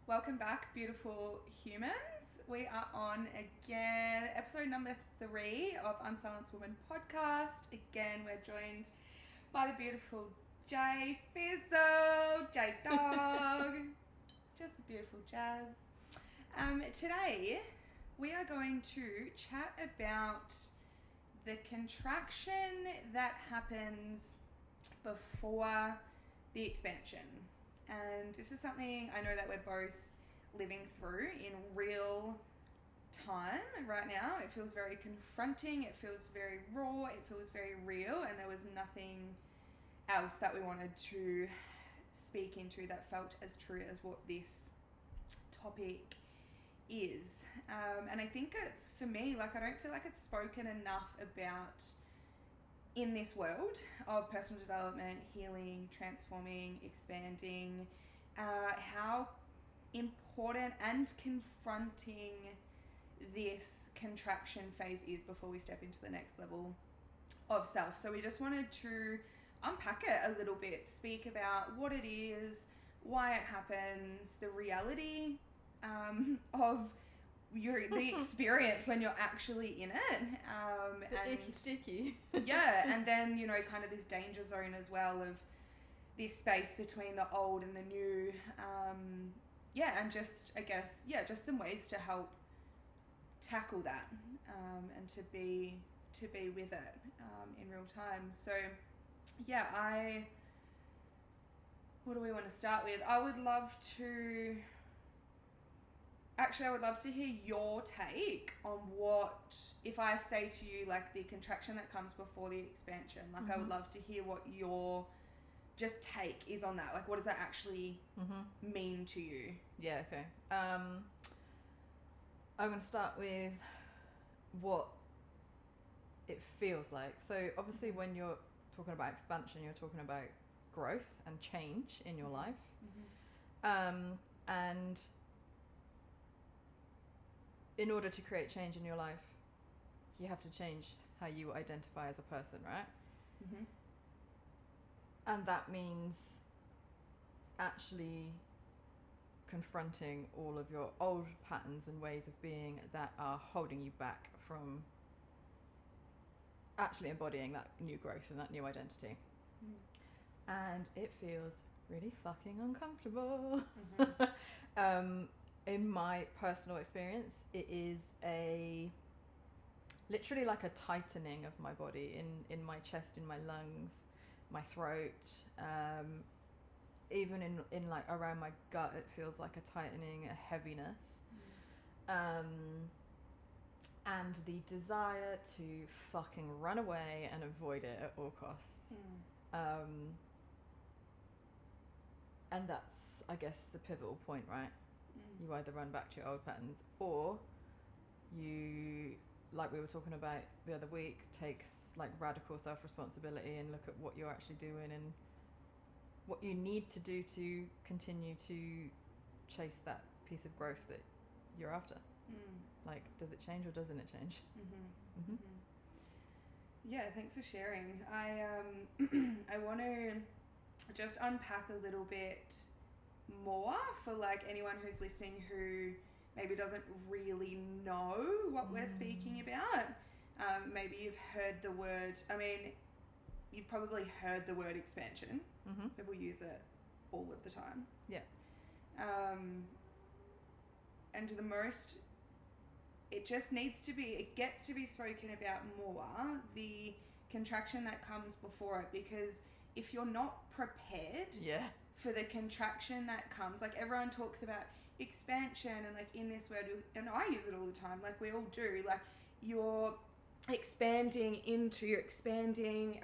Welcome back, beautiful humans. We are on again, episode number 3 of Unsilenced Woman podcast. Again, we're joined by the beautiful Jay Fizzle, Jay Dog, just the beautiful Jazz. Today, we are going to chat about the contraction that happens before the expansion. And this is something I know that we're both living through in real time right now. It feels very confronting, it feels very raw, it feels very real, and there was nothing else that we wanted to speak into that felt as true as what this topic is. And I think it's, for me, like, I don't feel like it's spoken enough about in this world of personal development, healing, transforming, expanding, how important and confronting this contraction phase is before we step into the next level of self. So we just wanted to unpack it a little bit, speak about what it is, why it happens, the reality of the experience when you're actually in it, the icky sticky. Yeah, and then, you know, kind of this danger zone as well of this space between the old and the new, and just, I guess, just some ways to help tackle that, and to be with it in real time. So what do we want to start with? I would love to hear your take on what, if I say to you, like, the contraction that comes before the expansion, like, I would love to hear what your just take is on that. Like, what does that actually mean to you? Yeah, okay. I'm going to start with what it feels like. So obviously when you're talking about expansion, you're talking about growth and change in your life. And in order to create change in your life, you have to change how you identify as a person, right? And that means actually confronting all of your old patterns and ways of being that are holding you back from actually embodying that new growth and that new identity. And it feels really fucking uncomfortable. In my personal experience, it is literally like a tightening of my body in my chest, in my lungs, my throat, even in like around my gut. It feels like a tightening, a heaviness, and the desire to fucking run away and avoid it at all costs. And that's, I guess, the pivotal point, right? You either run back to your old patterns, or you, like we were talking about the other week, takes like radical self-responsibility and look at what you're actually doing and what you need to do to continue to chase that piece of growth that you're after. Like, does it change or doesn't it change? Yeah, thanks for sharing. I want to just unpack a little bit more for, like, anyone who's listening who maybe doesn't really know what we're speaking about. Maybe you've heard the word, you've probably heard the word expansion. People use it all of the time. Yeah. And it just needs to be, it gets to be spoken about more, the contraction that comes before it, because if you're not prepared for the contraction that comes, like, everyone talks about expansion and, like, in this word, and I use it all the time, like we all do, like, you're expanding,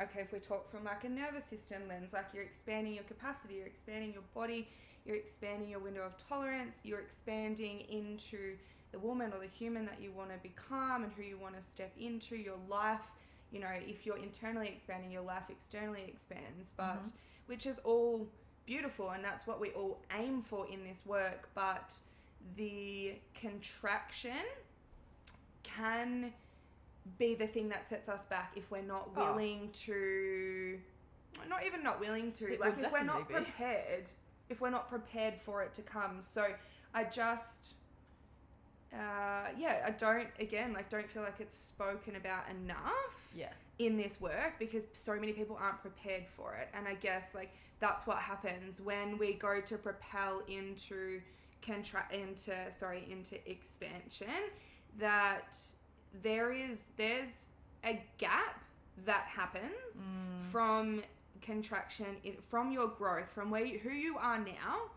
okay, if we talk from like a nervous system lens, like, you're expanding your capacity, you're expanding your body, you're expanding your window of tolerance, you're expanding into the woman or the human that you want to become and who you want to step into, your life. You know, if you're internally expanding, your life externally expands, but which is all beautiful, and that's what we all aim for in this work. But the contraction can be the thing that sets us back if we're not willing to, not even not willing to, like, if we're not prepared for it to come. So I just, I don't feel like it's spoken about enough in this work because so many people aren't prepared for it. And I guess like that's what happens when we go to propel into expansion, that there's a gap that happens from contraction, from your growth, from who you are now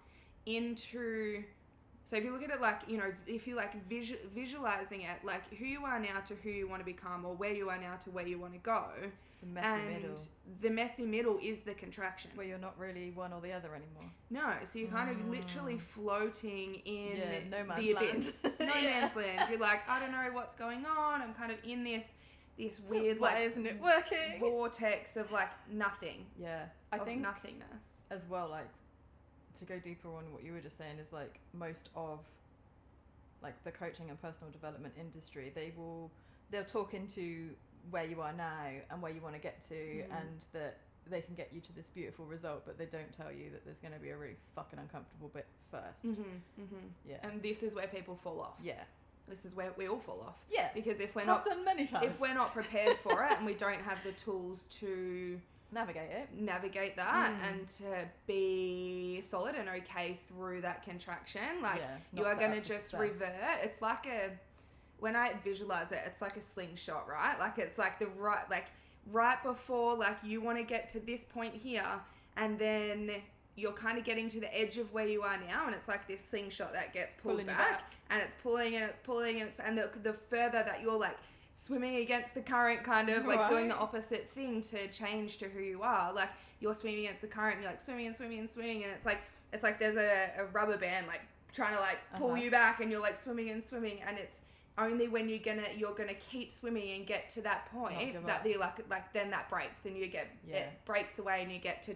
into. So if you look at it like, you know, if you like visualizing it, like who you are now to who you want to become, or where you are now to where you want to go. The messy middle. The messy middle is the contraction. Where you're not really one or the other anymore. No, so you're kind of literally floating in no man's the abyss. land. No man's land. You're like, I don't know what's going on. I'm kind of in this weird, why isn't it working? Vortex of like nothing. Yeah. I think nothingness. As well, like, to go deeper on what you were just saying, is like most of like the coaching and personal development industry, they'll talk into where you are now and where you want to get to, and that they can get you to this beautiful result, but they don't tell you that there's going to be a really fucking uncomfortable bit first. Yeah. And this is where people fall off. Yeah. This is where we all fall off. Yeah. Because if we're I've not done many times. If we're not prepared for it and we don't have the tools to navigate that and to be solid and okay through that contraction, like you are going to just revert. It's like when I visualize it, it's like a slingshot, right? Like it's like right before, like you want to get to this point here, and then you're kind of getting to the edge of where you are now, and it's like this slingshot that gets pulled back, and it's pulling and it's pulling, and the further that you're like swimming against the current, kind of like doing the opposite thing to change to who you are. Like you're swimming against the current, and you're like swimming and swimming and swimming, and it's like there's a rubber band like trying to like pull you back, and you're like swimming and swimming, and it's only when you're gonna keep swimming and get to that point that you like then that breaks, and you get it breaks away, and you get to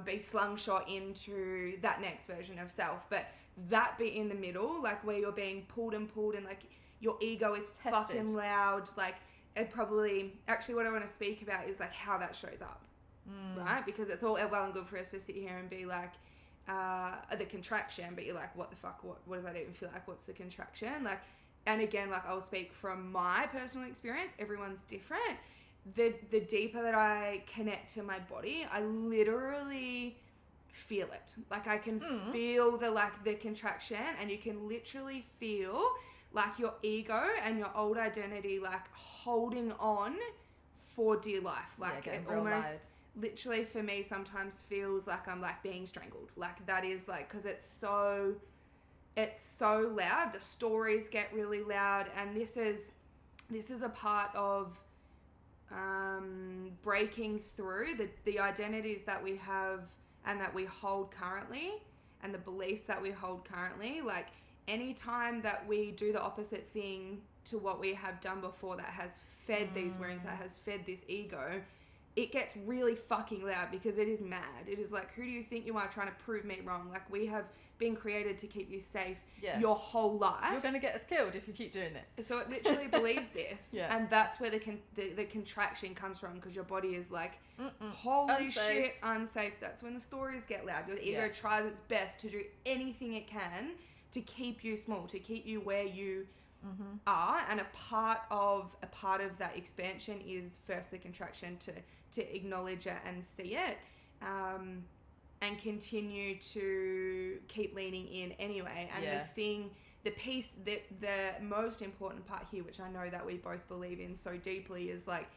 be slungshot into that next version of self. But that bit in the middle, like where you're being pulled and like your ego is tested, fucking loud, like it probably, actually what I want to speak about is like how that shows up, right? Because it's all well and good for us to sit here and be like the contraction, but you're like, what the fuck, what does that even feel like? What's the contraction? Like, and again, like I'll speak from my personal experience, everyone's different. The deeper that I connect to my body, I literally feel it. Like I can feel the contraction, and you can literally feel like your ego and your old identity like holding on for dear life. Like it almost literally for me sometimes feels like I'm like being strangled. Like that is like, because it's so loud. The stories get really loud, and this is a part of breaking through the identities that we have and that we hold currently, and the beliefs that we hold currently. Like any time that we do the opposite thing to what we have done before, that has fed these wounds, that has fed this ego, it gets really fucking loud, because it is mad. It is like, who do you think you are, trying to prove me wrong? Like we have been created to keep you safe your whole life. You're going to get us killed if you keep doing this. So it literally believes this. And that's where the contraction comes from, because your body is like, holy unsafe. Shit, unsafe. That's when the stories get loud. Your ego tries its best to do anything it can to keep you small, to keep you where you are. And a part of that expansion is first the contraction, to acknowledge it and see it, and continue to keep leaning in anyway. And the piece that the most important part here, which I know that we both believe in so deeply, is like,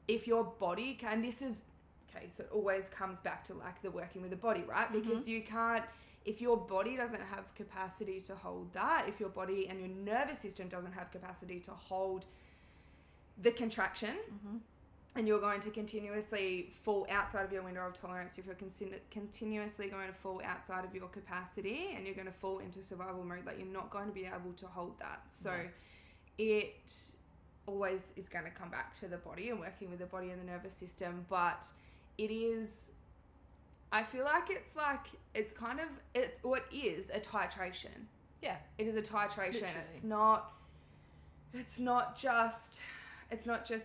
if your body can, this is okay, so it always comes back to like the working with the body, right? Because you can't, if your body doesn't have capacity to hold that, if your body and your nervous system doesn't have capacity to hold the contraction, and you're going to continuously fall outside of your window of tolerance, if you're continuously going to fall outside of your capacity, and you're going to fall into survival mode, like you're not going to be able to hold that. So it always is going to come back to the body and working with the body and the nervous system. But it is, I feel like it's kind of, what is a titration. Yeah. It is a titration. Literally. It's not just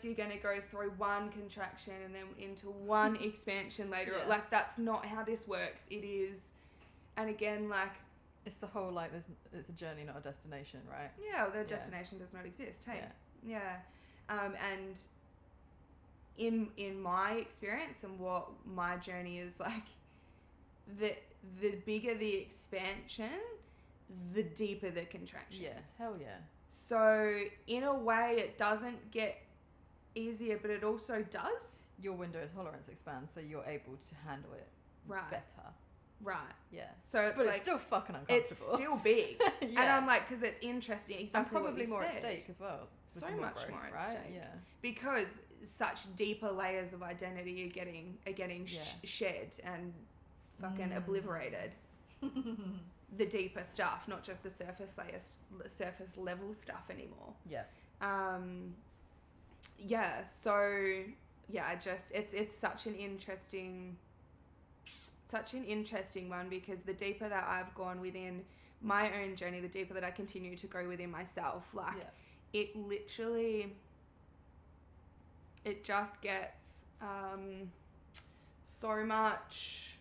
you're going to go through one contraction and then into one expansion later. Like, that's not how this works. It is, and again, like, It's the whole, like, it's a journey, not a destination, right? Yeah, the destination does not exist. Hey, yeah. And in my experience and what my journey is like, the bigger the expansion, the deeper the contraction. Yeah, hell yeah. So in a way, it doesn't get easier, but it also does. Your window of tolerance expands, so you're able to handle it better. Right. Yeah. So it's but like, it's still fucking uncomfortable. It's still big. Yeah. And I'm like, because it's interesting. Exactly. And probably what you more said. at stake as well. So much growth, more at right? stake. Yeah. Because such deeper layers of identity are getting shed and fucking obliterated. The deeper stuff, not just the surface level stuff anymore. Yeah. Yeah. So yeah, it's such an interesting one, because the deeper that I've gone within my own journey, the deeper that I continue to go within myself, like it literally, it just gets so much,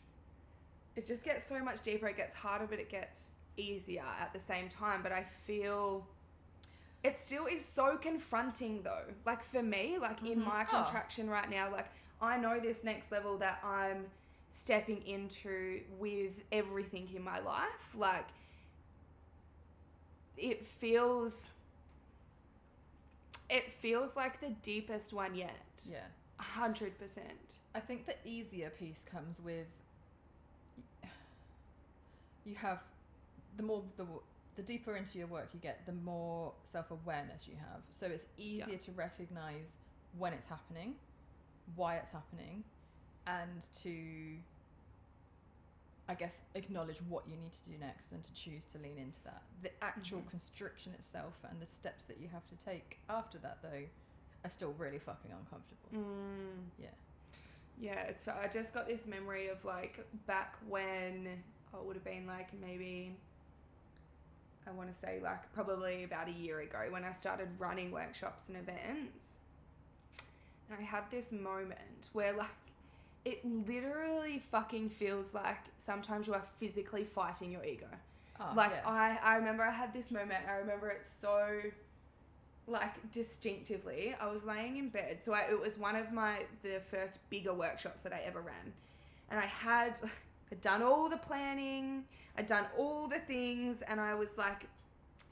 it just gets so much deeper. It gets harder, but it gets easier at the same time. But I feel it still is so confronting though. Like for me, like in my contraction right now, like I know this next level that I'm stepping into with everything in my life. Like it feels like the deepest one yet. Yeah. 100%. I think the easier piece comes with you have the deeper into your work you get, the more self-awareness you have. So it's easier to recognize when it's happening, why it's happening, and to, I guess, acknowledge what you need to do next and to choose to lean into that. The actual constriction itself and the steps that you have to take after that, though, are still really fucking uncomfortable. Yeah, I just got this memory of like back when it would have been like maybe, I want to say like probably about a year ago, when I started running workshops and events. And I had this moment where like it literally fucking feels like sometimes you are physically fighting your ego. I remember I had this moment. I remember it so like distinctively. I was laying in bed. So it was one of the first bigger workshops that I ever ran. And I'd done all the planning. I'd done all the things. And I was like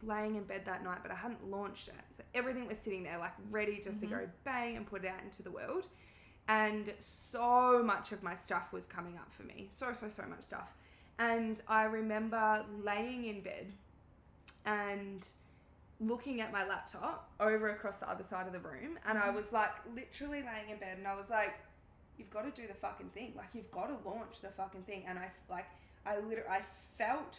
laying in bed that night, but I hadn't launched it. So everything was sitting there like ready just to go bang and put it out into the world. And so much of my stuff was coming up for me. So much stuff. And I remember laying in bed and looking at my laptop over across the other side of the room. And I was like literally laying in bed and I was like, you've got to do the fucking thing. Like you've got to launch the fucking thing. And I felt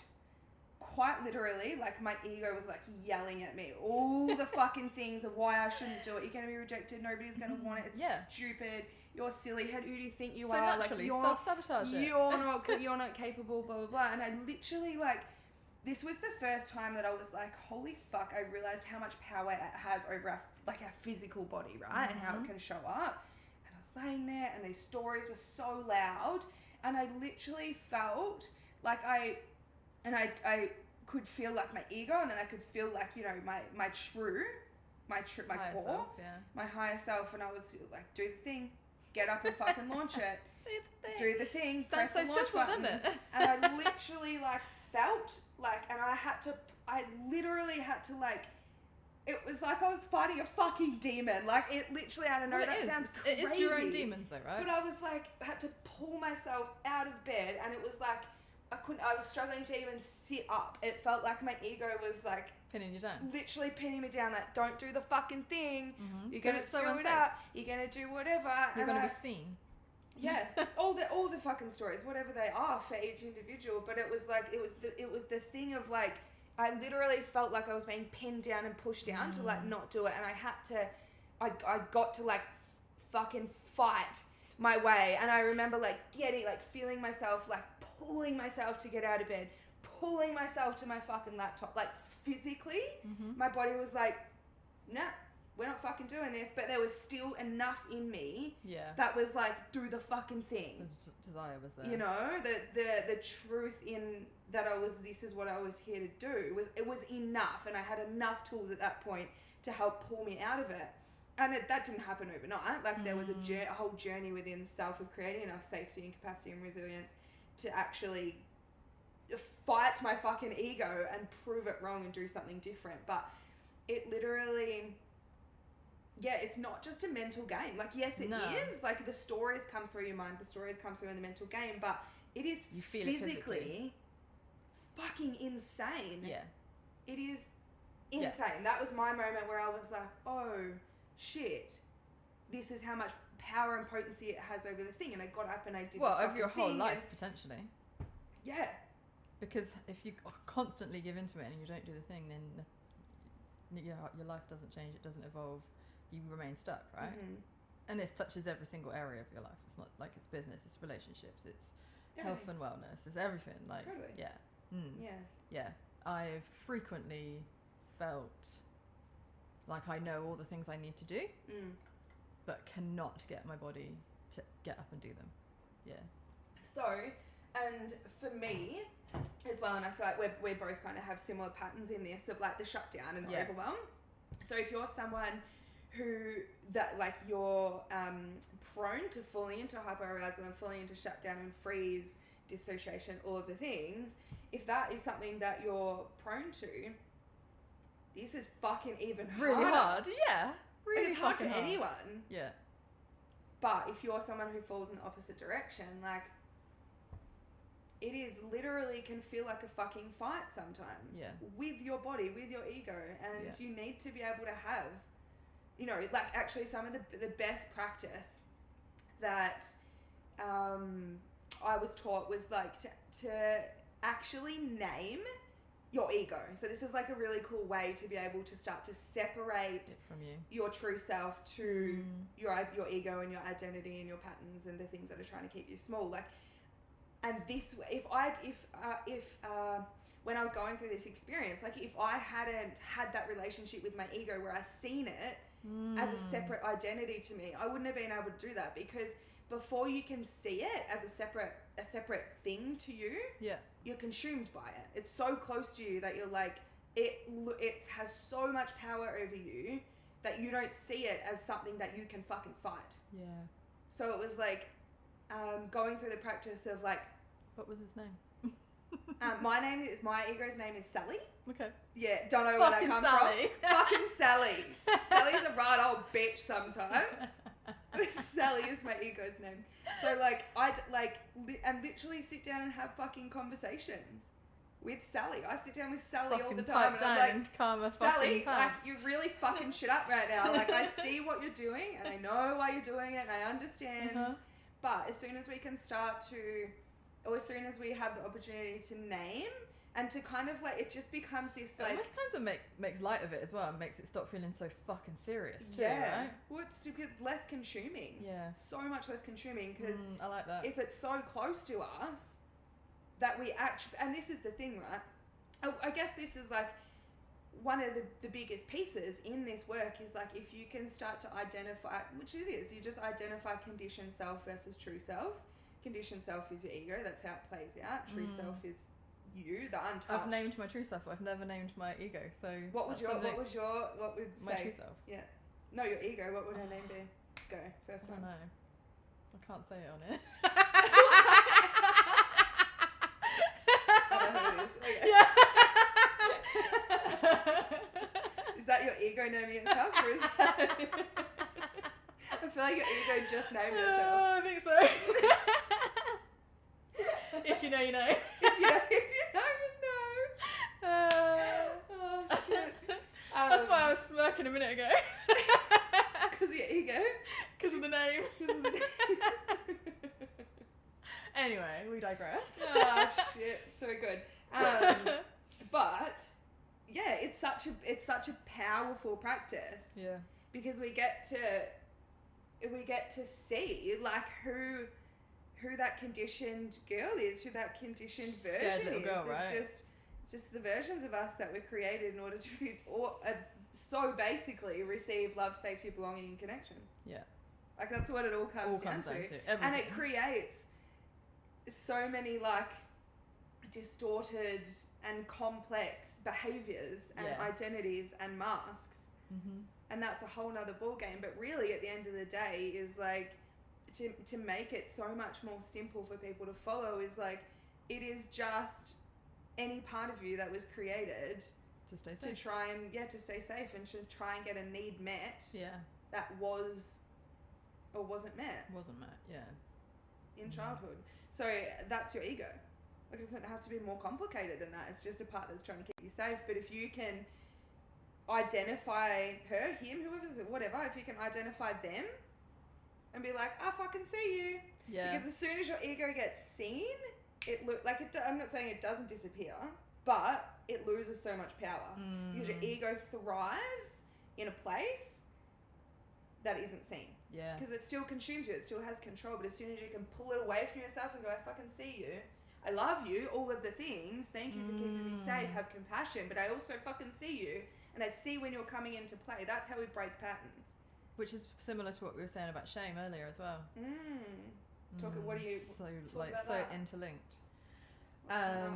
quite literally like my ego was like yelling at me all the fucking things of why I shouldn't do it. You're going to be rejected. Nobody's going to want it. It's stupid. You're silly. Who do you think you are? Naturally, like you're self-sabotage it. You're not capable, blah, blah, blah. And I literally like, this was the first time that I was like, holy fuck, I realized how much power it has over our physical body, right? And how it can show up. And I was laying there and these stories were so loud. And I literally felt like I could feel like my ego, and then I could feel like, you know, my core, self, my higher self. And I was like, do the thing, get up and fucking launch it. Do the thing. Sounds press so the launch simple, button. doesn't it? And I literally like felt like, and I literally had to like, it was like I was fighting a fucking demon. Like it literally, I don't know, sounds crazy. It is your own demons though, right? But I was like, I had to pull myself out of bed, and it was like, I was struggling to even sit up. It felt like my ego was like pinning you down. Literally pinning me down, like, don't do the fucking thing. You're gonna screw it up. You're gonna do whatever. You're gonna be seen. Yeah, all the fucking stories, whatever they are for each individual. But it was like it was the thing of like, I literally felt like I was being pinned down and pushed down to like not do it, and I got to like fucking fight my way. And I remember like feeling myself like pulling myself to get out of bed, pulling myself to my fucking laptop, like physically my body was like, nah, we're not fucking doing this. But there was still enough in me that was like, do the fucking thing. The desire was there. You know, the truth in that this is what I was here to do. It was enough, and I had enough tools at that point to help pull me out of it. And that didn't happen overnight. Like, there was a whole journey within self of creating enough safety and capacity and resilience to actually fight my fucking ego and prove it wrong and do something different. But it literally, it's not just a mental game. Like, yes, it is. Like, the stories come through your mind, the stories come through in the mental game, but it is physically fucking insane. Yeah. It is insane. Yes. That was my moment where I was like, oh shit, this is how much power and potency it has over the thing. And I got up and I did over your whole life, potentially. Yeah. Because if you constantly give into it and you don't do the thing, then your life doesn't change, it doesn't evolve, you remain stuck, right? Mm-hmm. And this touches every single area of your life. It's not like it's business, it's relationships, it's health and wellness, it's everything. Like, totally. Yeah. I've frequently felt like I know all the things I need to do, but cannot get my body to get up and do them. Yeah. So, and for me as well, and I feel like we both kind of have similar patterns in this of like the shutdown and the overwhelm. So if you're someone you're prone to falling into hyperarousal and falling into shutdown and freeze, dissociation, all of the things, if that is something that you're prone to, this is fucking even harder. Really hard, yeah. Really it's hard for hard. anyone. Yeah. But if you're someone who falls in the opposite direction, like, it is literally can feel like a fucking fight sometimes. Yeah. With your body, with your ego. And you need to be able to have, you know, like, actually some of the best practice that I was taught was like to actually name your ego. So this is like a really cool way to be able to start to separate from your true self to your ego and your identity and your patterns and the things that are trying to keep you small. Like, and this, if when I was going through this experience, like, if I hadn't had that relationship with my ego where I seen it as a separate identity to me, I wouldn't have been able to do that, because before you can see it as a separate thing to you, you're consumed by it. It's so close to you that you're like, it has so much power over you that you don't see it as something that you can fucking fight. Yeah. So it was like going through the practice of like, what was his name? My ego's name is Sally. Okay. Yeah, don't know where that comes Sally. from. Fucking Sally. Sally's a right old bitch sometimes. Sally is my ego's name. So like, I'd like, and literally sit down and have fucking conversations with Sally. I sit down with Sally all the time, and I'm like, Sally, like, you really fucking shit up right now. Like, I see what you're doing, and I know why you're doing it, and I understand. But as soon as we can start to, or as soon as we have the opportunity to name, and to kind of like, it just becomes this like... It almost kind of makes light of it as well, and makes it stop feeling so fucking serious too, right? Well, it's less consuming. Yeah. So much less consuming, because I like that. If it's so close to us, that we actually... And this is the thing, right? I guess this is like one of the biggest pieces in this work is like, if you can start to identify, which it is, you just identify conditioned self versus true self. Conditioned self is your ego, that's how it plays out. True self is you, the untouched. I've named my true self, but I've never named my ego. So what would my true self? Yeah. No, your ego, what would her name be? Go, first one. I don't know. I can't say it on it. I don't know who it is. Okay. Yeah. Is that your ego naming itself, or is that... I feel like your ego just named itself. I think so. If you know, you know. If you know, you know. Oh, shit. That's why I was smirking a minute ago. Because of your ego? Because of the name. Anyway, we digress. Oh, shit. So good. But, yeah, it's such a powerful practice. Yeah. Because we get to see, like, who who that conditioned girl is, who that conditioned Scared version little is. girl, right? just the versions of us that were created in order to so basically receive love, safety, belonging, and connection. Yeah. Like that's what it all comes down to. And it creates so many like distorted and complex behaviors and identities and masks. And that's a whole nother ball game. But really at the end of the day is like to make it so much more simple for people to follow is like it is just any part of you that was created to stay safe. To try and to stay safe and to try and get a need met. Yeah. That was or wasn't met. Wasn't met, yeah. In childhood. So that's your ego. Like it doesn't have to be more complicated than that. It's just a part that's trying to keep you safe. But if you can identify her, him, whoever's it, whatever, if you can identify them and be like, I fucking see you. Yeah. Because as soon as your ego gets seen, I'm not saying it doesn't disappear, but it loses so much power. Because your ego thrives in a place that isn't seen. Yeah. Because it still consumes you. It still has control. But as soon as you can pull it away from yourself and go, I fucking see you. I love you. All of the things. Thank you for keeping me safe. Have compassion. But I also fucking see you. And I see when you're coming into play. That's how we break patterns. Which is similar to what we were saying about shame earlier as well. What do you... So, that? interlinked. Now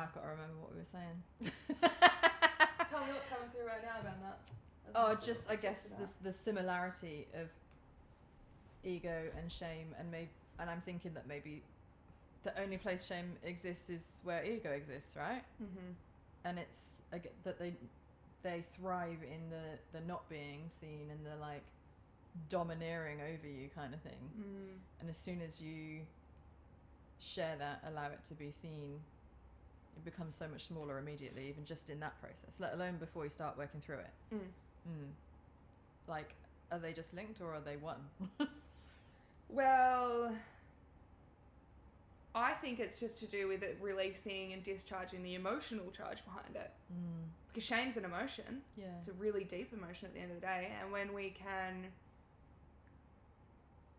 I've got to remember what we were saying. Tell me what's coming through right now about that. I guess the similarity of ego and shame, and I'm thinking that maybe the only place shame exists is where ego exists, right? And it's that they thrive in the not being seen and the like domineering over you kind of thing. And as soon as you share that, allow it to be seen, it becomes so much smaller immediately, even just in that process, let alone before you start working through it. Like, are they just linked or are they one? Well, I think it's just to do with it releasing and discharging the emotional charge behind it. Because shame's an emotion. Yeah. It's a really deep emotion at the end of the day. And when we can...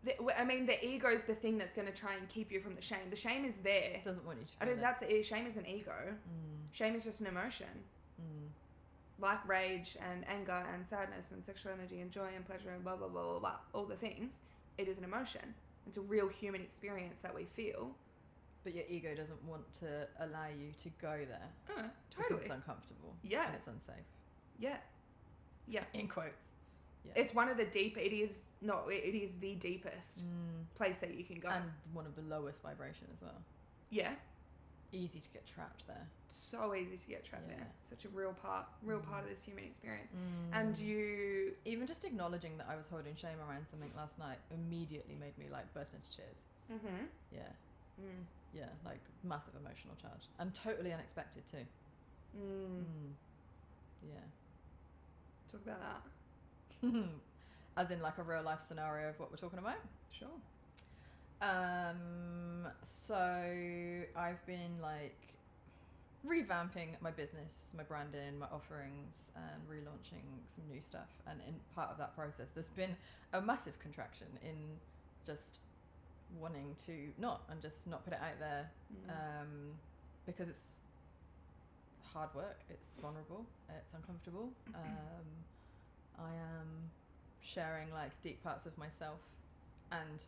the ego's the thing that's going to try and keep you from the shame. The shame is there. It doesn't want you to feel it. Shame is an ego. Shame is just an emotion. Like rage and anger and sadness and sexual energy and joy and pleasure and blah, blah, blah, blah, blah. All the things. It is an emotion. It's a real human experience that we feel. But your ego doesn't want to allow you to go there. Totally. Because it's uncomfortable. Yeah. And it's unsafe. Yeah. Yeah. In quotes. Yeah. It's one of the it is the deepest place that you can go. And one of the lowest vibration as well. Yeah. Easy to get trapped there. So easy to get trapped there. Such a real part of this human experience. And you... Even just acknowledging that I was holding shame around something last night immediately made me like burst into tears. Yeah. Yeah, like massive emotional charge. And totally unexpected too. Yeah. Talk about that. As in like a real life scenario of what we're talking about? Sure. So I've been like revamping my business, my branding, my offerings, and relaunching some new stuff. And in part of that process, there's been a massive contraction in just wanting to not put it out there, because it's hard work, it's vulnerable, it's uncomfortable. I am sharing like deep parts of myself, and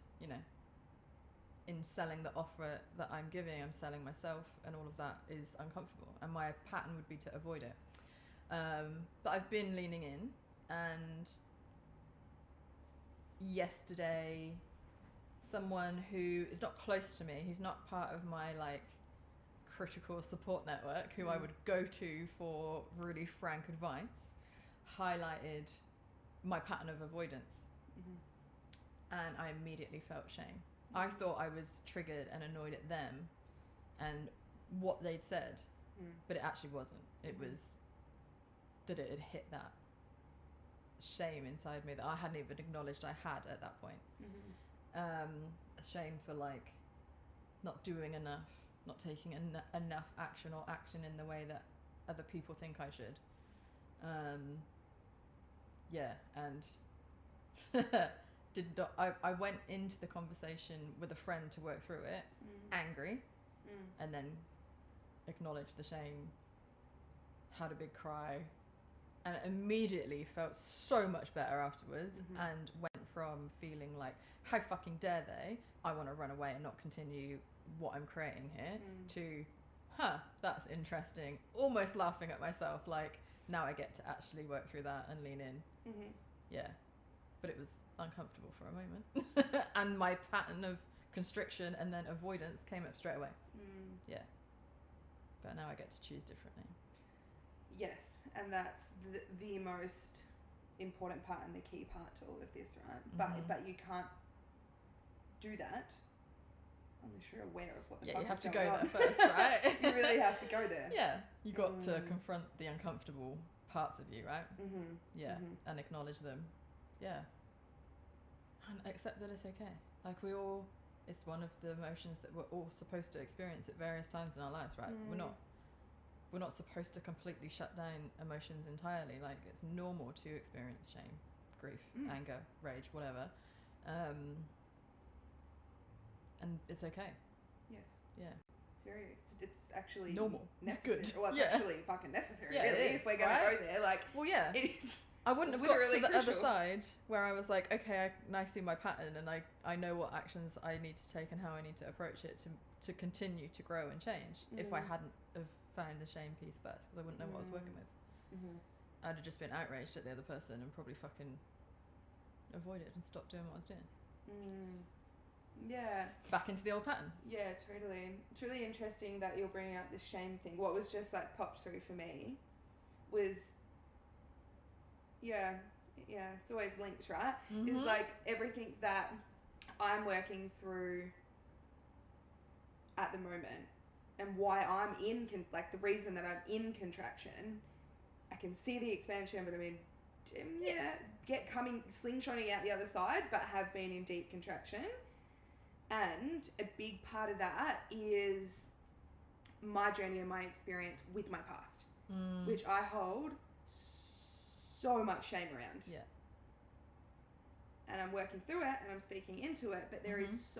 in selling the offer that I'm giving, I'm selling myself, and all of that is uncomfortable, and my pattern would be to avoid it. But I've been leaning in, and yesterday someone who is not close to me, who's not part of my like critical support network, who I would go to for really frank advice, highlighted my pattern of avoidance. And I immediately felt shame. I thought I was triggered and annoyed at them and what they'd said, but it actually wasn't. It was that it had hit that shame inside me that I hadn't even acknowledged I had at that point. Shame for like not doing enough, not taking enough action, or acting in the way that other people think I should. And I went into the conversation with a friend to work through it, angry, and then acknowledged the shame, had a big cry, and immediately felt so much better afterwards, and went from feeling like, how fucking dare they, I want to run away and not continue what I'm creating here, to, that's interesting, almost laughing at myself, like, now I get to actually work through that and lean in. Yeah. But it was uncomfortable for a moment. And my pattern of constriction and then avoidance came up straight away. Yeah. But now I get to choose differently. Yes, and that's the most important part and the key part to all of this, right? But you can't do that unless you're aware of what the fuck is going on. Yeah, you have to go there first, right? You really have to go there. Yeah, you got to confront the uncomfortable parts of you, right? Yeah, and acknowledge them. Yeah. And accept that it's okay. Like it's one of the emotions that we're all supposed to experience at various times in our lives, right? We're not supposed to completely shut down emotions entirely. Like, it's normal to experience shame, grief, anger, rage, whatever. And it's okay. Yes. Yeah. It's actually normal. Necessary. It's good. Well, it's actually fucking necessary, Yeah, really, if we're going to go there. Like, well, yeah. It is. I wouldn't have got to the crucial. other side where I was like, okay, I see my pattern, and I know what actions I need to take and how I need to approach it to continue to grow and change. If I hadn't have found the shame piece first, because I wouldn't know what I was working with. I'd have just been outraged at the other person and probably fucking avoided and stopped doing what I was doing. Yeah. Back into the old pattern. Yeah, totally. It's really interesting that you're bringing up this shame thing. What was just like popped through for me was, yeah, it's always linked, right? It's like everything that I'm working through at the moment and why I'm in, like the reason that I'm in contraction, I can see the expansion, but I mean, slingshotting out the other side, but have been in deep contraction. And a big part of that is my journey and my experience with my past, which I hold so much shame around. Yeah. And I'm working through it and I'm speaking into it, but there is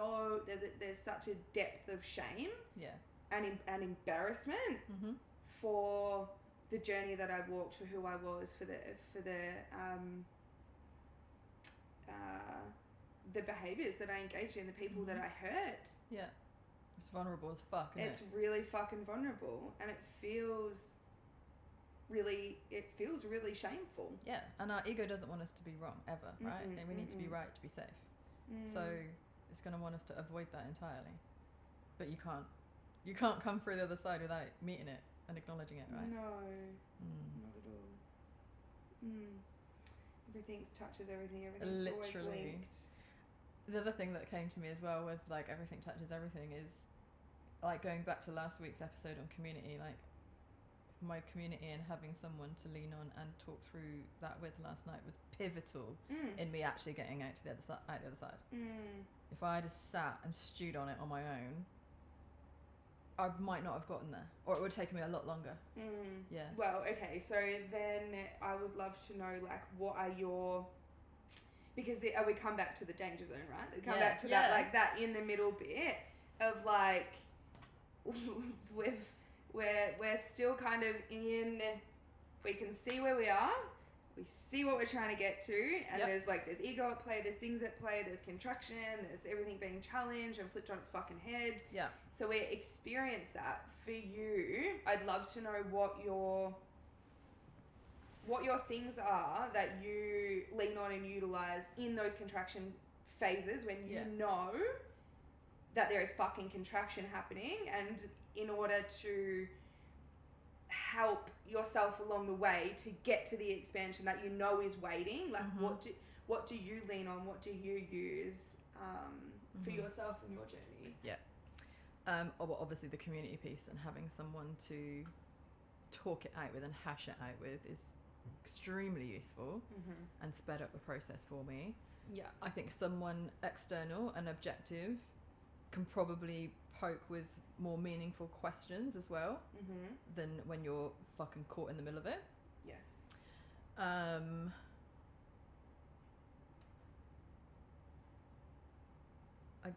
there's such a depth of shame and embarrassment for the journey that I walked, for who I was, for the behaviours that I engaged in, the people that I hurt. Yeah. It's vulnerable as fuck, isn't It's really fucking vulnerable, and it feels really shameful. Yeah, and our ego doesn't want us to be wrong ever, right? And we need to be right to be safe. So it's going to want us to avoid that entirely. But you can't come through the other side without meeting it and acknowledging it, right? No, not at all. Everything touches everything. Everything's always linked. The other thing that came to me as well with like everything touches everything is like going back to last week's episode on community, like my community and having someone to lean on and talk through that with last night was pivotal in me actually getting out to the other side. If I had sat and stewed on it on my own, I might not have gotten there, or it would take me a lot longer. Yeah. Well, okay, so then I would love to know, like, what are your, because we come back to the danger zone, right? We come back to that, like, that in the middle bit of, like, we're still kind of in, we can see where we are, we see what we're trying to get to, and there's ego at play, there's things at play, there's contraction, there's everything being challenged and flipped on its fucking head. Yeah. So we experience that. For you, I'd love to know what your things are that you lean on and utilize in those contraction phases when you know that there is fucking contraction happening, and in order to help yourself along the way to get to the expansion that you know is waiting, like what do you lean on, what do you use for yourself and your journey? Obviously the community piece and having someone to talk it out with and hash it out with is extremely useful and sped up the process for me. Yeah. I think someone external and objective can probably poke with more meaningful questions as well than when you're fucking caught in the middle of it. Yes. I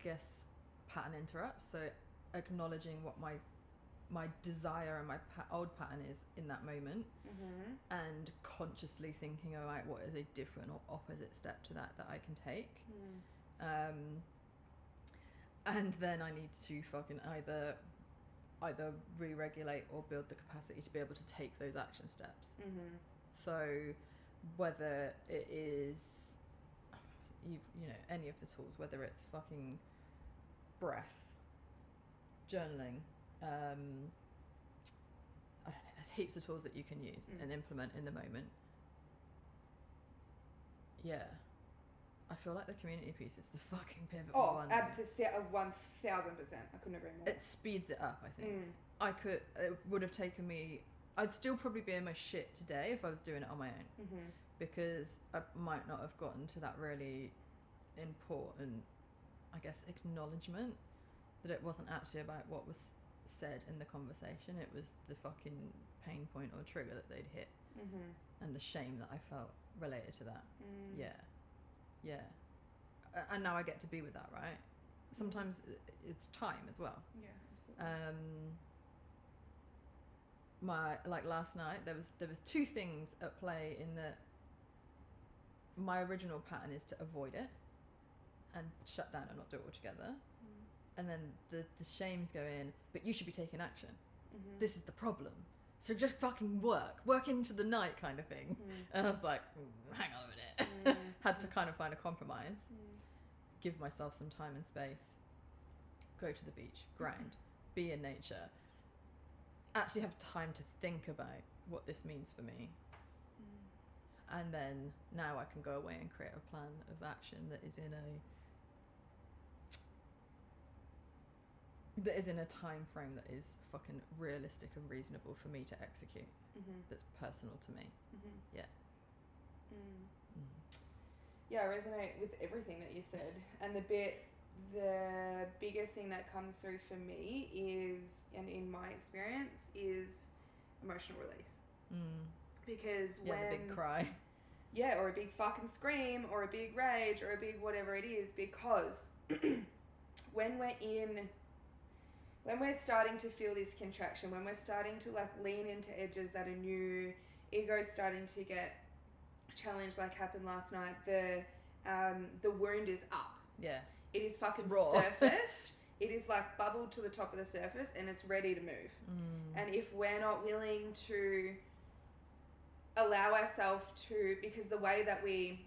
guess pattern interrupts, so acknowledging what my my desire and my old pattern is in that moment, Mm-hmm. and consciously thinking about what is a different or opposite step to that I can take. And then I need to fucking either re-regulate or build the capacity to be able to take those action steps. Mm-hmm. So whether it is you know, any of the tools, whether it's fucking breath, journaling, I don't know, there's heaps of tools that you can use and implement in the moment. Yeah, I feel like the community piece is the fucking pivotal one. 1000%. I couldn't agree more. It speeds it up, I think. It would have taken me, I'd still probably be in my shit today if I was doing it on my own. Because I might not have gotten to that really important, I guess, acknowledgement that it wasn't actually about what was said in the conversation. It was the fucking pain point or trigger that they'd hit, and the shame that I felt related to that. Yeah. And now I get to be with that, right? Sometimes it's time as well. Yeah, absolutely. Last night there was two things at play in that. My original pattern is to avoid it and shut down and not do it altogether. And then the shames go in, but you should be taking action. This is the problem. So just fucking work into the night kind of thing. And I was like, hang on a minute. Had to kind of find a compromise. Give myself some time and space. Go to the beach, grind, be in nature. Actually have time to think about what this means for me. And then now I can go away and create a plan of action that is in a time frame that is fucking realistic and reasonable for me to execute. That's personal to me. Yeah. Yeah, I resonate with everything that you said. And the biggest thing that comes through for me is, and in my experience, is emotional release. Because the big cry. Yeah, or a big fucking scream, or a big rage, or a big whatever it is, because when we're starting to feel this contraction, when we're starting to like lean into edges that are new, ego's starting to get challenged, like happened last night, the wound is up. Yeah. It is fucking raw. Surfaced. It is like bubbled to the top of the surface and it's ready to move. And if we're not willing to allow ourselves to, because the way that we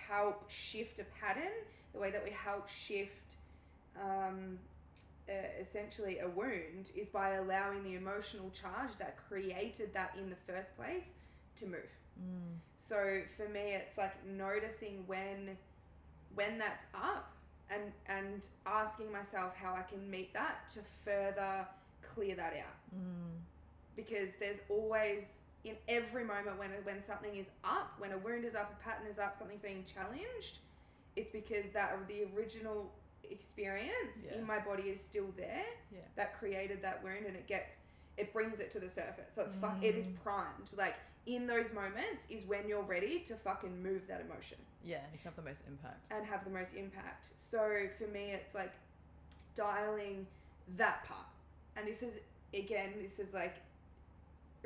help shift a pattern, the way that we help shift essentially a wound is by allowing the emotional charge that created that in the first place to move. So for me, it's like noticing when that's up and asking myself how I can meet that to further clear that out. Because there's always, in every moment when something is up, when a wound is up, a pattern is up, something's being challenged, it's because that the original experience in my body is still there that created that wound, and it brings it to the surface. So it's it is primed. Like in those moments is when you're ready to fucking move that emotion. Yeah, and you can have the most impact. And have the most impact. So for me, it's like dialing that part. And this is like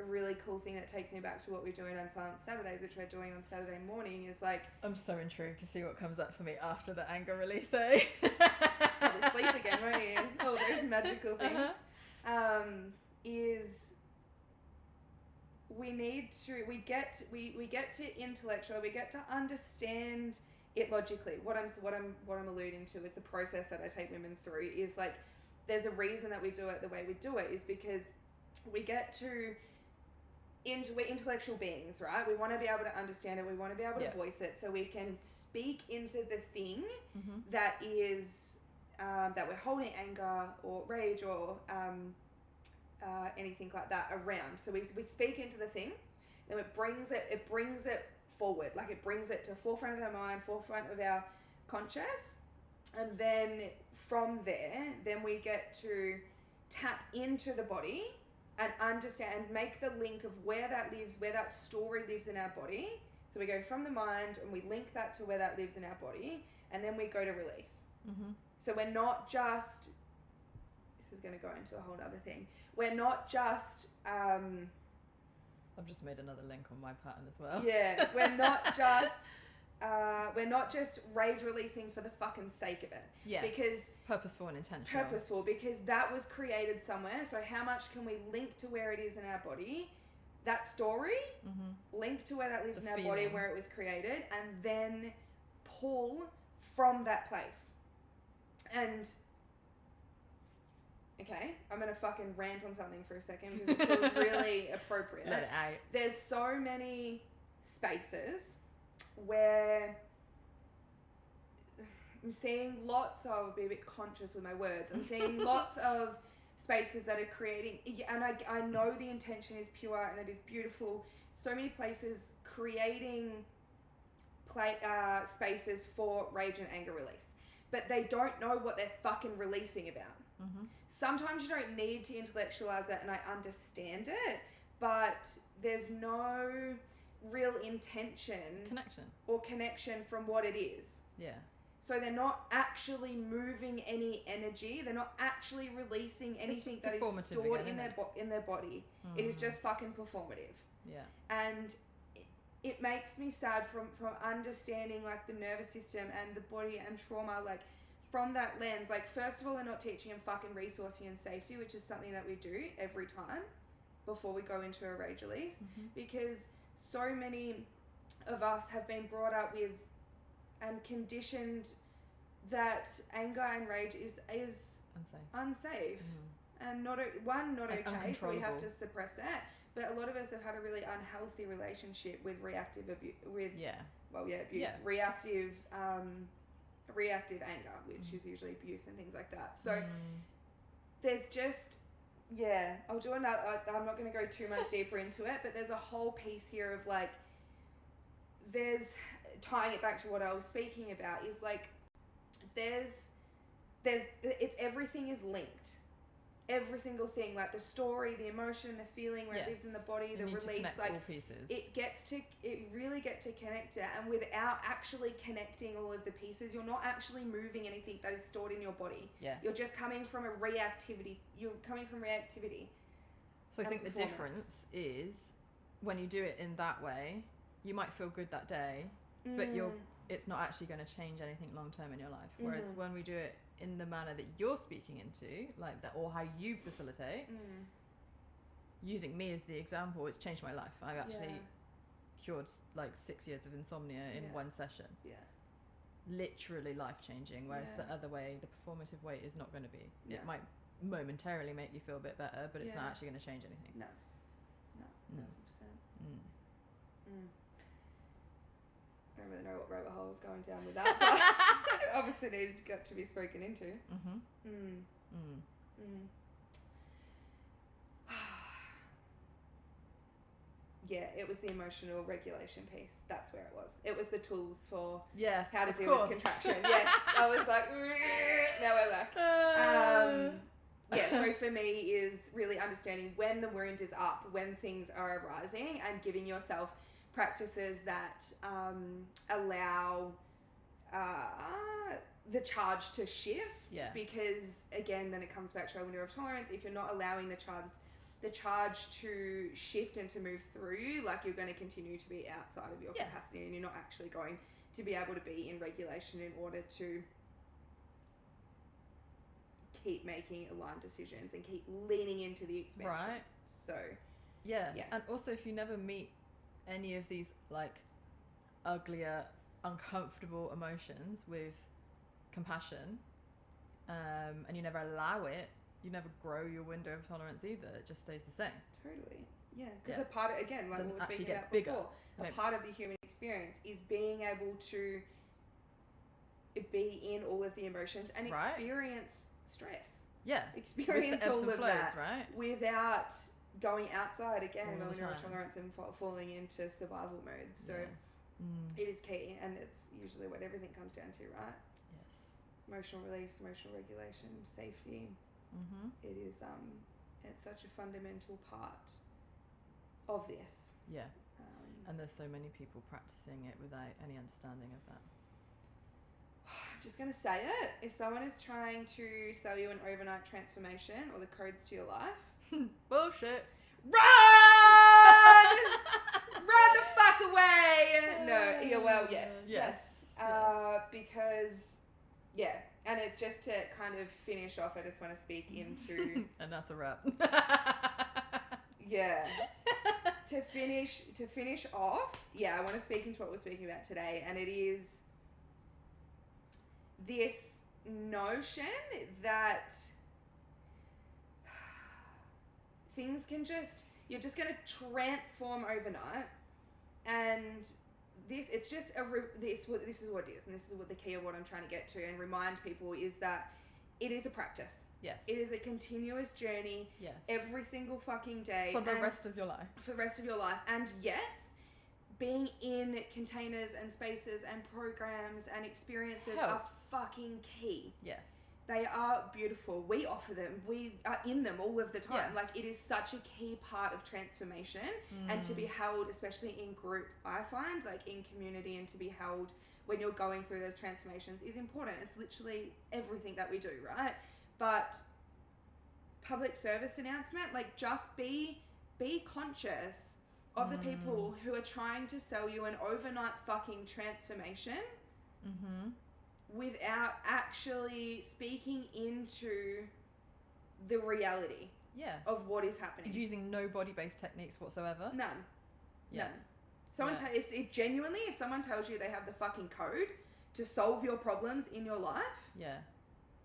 a really cool thing that takes me back to what we're doing on Unsilenced Saturdays, which we're doing on Saturday morning, is like... I'm so intrigued to see what comes up for me after the anger release, eh? Probably sleep again, won't you? All those magical things. Is we get to intellectual, we get to understand it logically. What I'm alluding to is the process that I take women through is like, there's a reason that we do it the way we do it, is because we get to... we're intellectual beings, right? We want to be able to understand it. We want to be able to voice it, so we can speak into the thing that is that we're holding anger or rage or anything like that around. So we speak into the thing, then it brings it forward, like it brings it to forefront of our mind, forefront of our conscious, and then from there, then we get to tap into the body and understand and make the link of where that lives, where that story lives in our body. So we go from the mind and we link that to where that lives in our body, and then we go to release. So we're not just this is going to go into a whole other thing. We're not just I've just made another link on my pattern as well. Yeah, we're not just rage releasing for the fucking sake of it. Yes. Because purposeful and intentional. Purposeful, because that was created somewhere. So how much can we link to where it is in our body? That story, link to where that lives in our body and where it was created, and then pull from that place. And okay, I'm gonna fucking rant on something for a second because it feels really appropriate. Let it out. There's so many spaces where I'm seeing lots of, I'll be a bit conscious with my words, I'm seeing lots of spaces that are creating, and I know the intention is pure and it is beautiful, so many places creating spaces for rage and anger release, but they don't know what they're fucking releasing about. Sometimes you don't need to intellectualize it, and I understand it, but there's no real connection from what it is. Yeah. So they're not actually moving any energy. They're not actually releasing anything that is stored again, in their body. It is just fucking performative. Yeah. And it makes me sad from understanding like the nervous system and the body and trauma, like from that lens. Like, first of all, they're not teaching them fucking resourcing and safety, which is something that we do every time before we go into a rage release, because so many of us have been brought up with and conditioned that anger and rage is unsafe and not okay, so we have to suppress it. But a lot of us have had a really unhealthy relationship with reactive abuse, reactive anger, which is usually abuse and things like that. So there's just, I'll do another, I'm not going to go too much deeper into it, but there's a whole piece here of like, there's, tying it back to what I was speaking about, is like, everything is linked. Every single thing, like the story, the emotion, the feeling, where it lives in the body, the release, like all pieces. It really get to connect it, and without actually connecting all of the pieces, you're not actually moving anything that is stored in your body. Yes. You're just coming from a reactivity. You're coming from reactivity. So I think the difference is when you do it in that way, you might feel good that day, but it's not actually going to change anything long term in your life. Whereas when we do it in the manner that you're speaking into, like that, or how you facilitate, using me as the example, it's changed my life. I've actually cured like 6 years of insomnia in one session. Literally life changing. Whereas the other way, the performative way, is not going to be. It might momentarily make you feel a bit better, but it's not actually going to change anything. No, 1,000%. I don't really know what rabbit hole I was going down with that, but obviously needed to be spoken into. Yeah, it was the emotional regulation piece. That's where it was. It was the tools for how to deal with contraction. Yes, I was like, now we're back. So for me is really understanding when the wound is up, when things are arising, and giving yourself practices that allow the charge to shift. Because again, then it comes back to our window of tolerance. If you're not allowing the charge to shift and to move through, like, you're going to continue to be outside of your capacity, and you're not actually going to be able to be in regulation in order to keep making aligned decisions and keep leaning into the expansion. Right. So and also, if you never meet any of these like uglier, uncomfortable emotions with compassion, and you never allow it, you never grow your window of tolerance either. It just stays the same. Totally. Because a part of, again, like we were speaking about before, a part of the human experience is being able to be in all of the emotions and experience stress. Experience all of that, right? Without going outside again, window of tolerance, and falling into survival mode. So it is key, and it's usually what everything comes down to, right? Yes. Emotional release, emotional regulation, safety. It is it's such a fundamental part of this. And there's so many people practicing it without any understanding of that. just going to say it. If someone is trying to sell you an overnight transformation or the codes to your life, bullshit. Run! Run the fuck away! No, yeah, well, yes. Because, yeah, and it's just to kind of finish off, I just want to speak into... And that's a wrap. Yeah. To finish off, I want to speak into what we're speaking about today, and it is this notion that things can you're just going to transform overnight, and this is what it is, and this is what the key of what I'm trying to get to and remind people is that it is a practice. Yes. It is a continuous journey. Yes. Every single fucking day. For the rest of your life. For the rest of your life. And yes, being in containers and spaces and programs and experiences helps. Are fucking key. Yes. They are beautiful. We offer them. We are in them all of the time. Yes. Like, it is such a key part of transformation. And to be held, especially in group, I find, like in community, and to be held when you're going through those transformations is important. It's literally everything that we do, right? But public service announcement, like, just be conscious of the people who are trying to sell you an overnight fucking transformation without actually speaking into the reality of what is happening. Using no body-based techniques whatsoever. None. Someone if someone tells you they have the fucking code to solve your problems in your life,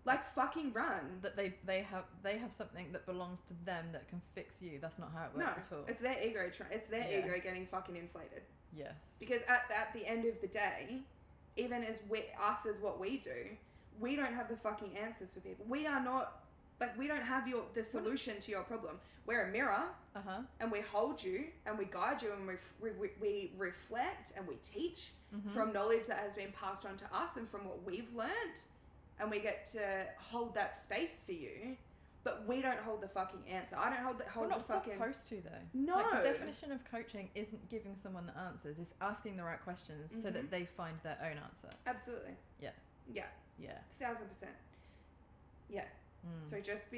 like, fucking run. That they have something that belongs to them that can fix you. That's not how it works at all. It's their ego. It's their ego getting fucking inflated. Yes. Because at the end of the day, even as what we do, we don't have the fucking answers for people. We are not, like, we don't have the solution to your problem. We're a mirror, and we hold you, and we guide you, and we reflect, and we teach from knowledge that has been passed on to us and from what we've learnt. And we get to hold that space for you, but we don't hold the fucking answer. I don't hold the We're not fucking... supposed to, though. No. Like, the definition of coaching isn't giving someone the answers. It's asking the right questions so that they find their own answer. Absolutely. Yeah. 1,000%. Yeah. So just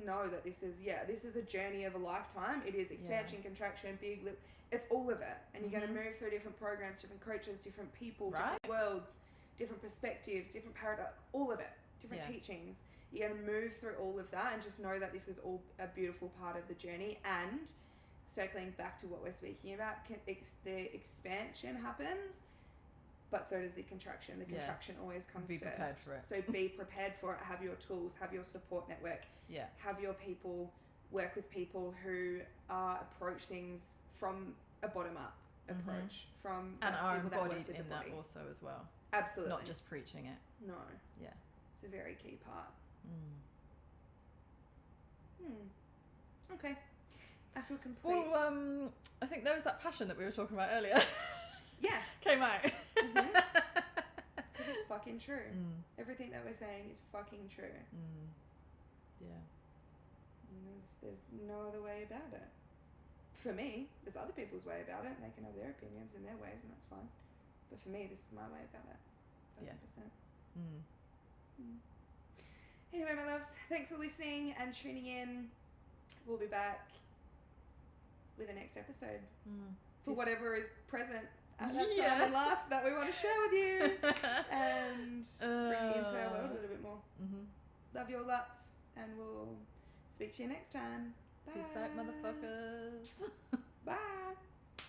know that this is a journey of a lifetime. It is expansion, contraction, it's all of it. And you're going to move through different programs, different coaches, different people, different worlds, different perspectives, different paradigms, all of it, different teachings. You're going to move through all of that, and just know that this is all a beautiful part of the journey. And circling back to what we're speaking about, the expansion happens, but so does the contraction. The contraction always comes first. Be prepared for it. So be prepared for it. Have your tools, have your support network. Yeah. Have your people, work with people who approach things from a bottom-up approach. And are embodied in that also as well. Absolutely. Not just preaching it. No. Yeah. It's a very key part. Okay. I feel complete. Well, I think there was that passion that we were talking about earlier. Yeah. Came out. Because it's fucking true. Everything that we're saying is fucking true. Yeah. And there's no other way about it. For me, there's other people's way about it, and they can have their opinions and their ways, and that's fine. But for me, this is my way about it. 1,000%. Anyway, my loves, thanks for listening and tuning in. We'll be back with the next episode for whatever is present at that time in life that we want to share with you and bring you into our world a little bit more. Love you all lots, and we'll speak to you next time. Bye. Peace out, motherfuckers. Bye.